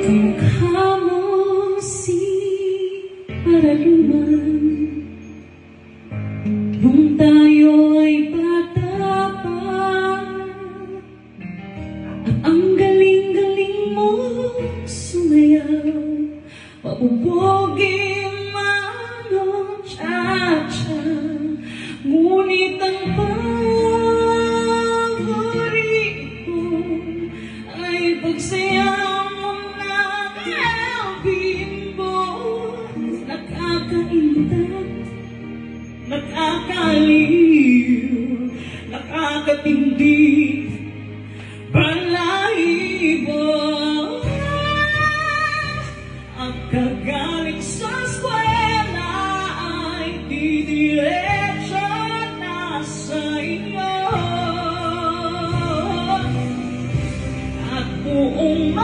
Kamukha mo si Paraluman nung tayo ay bata pa, at ang galing-galing mo sumayaw, pabubogi man o cha-cha. Ngunit ang paborito ay pagsayaw mo ng bimbo. Nakakaintat, nakakaliw, nakakatindi, balahibo. Ang kagaling sa eskwela ay didiretso na sa inyo, at buong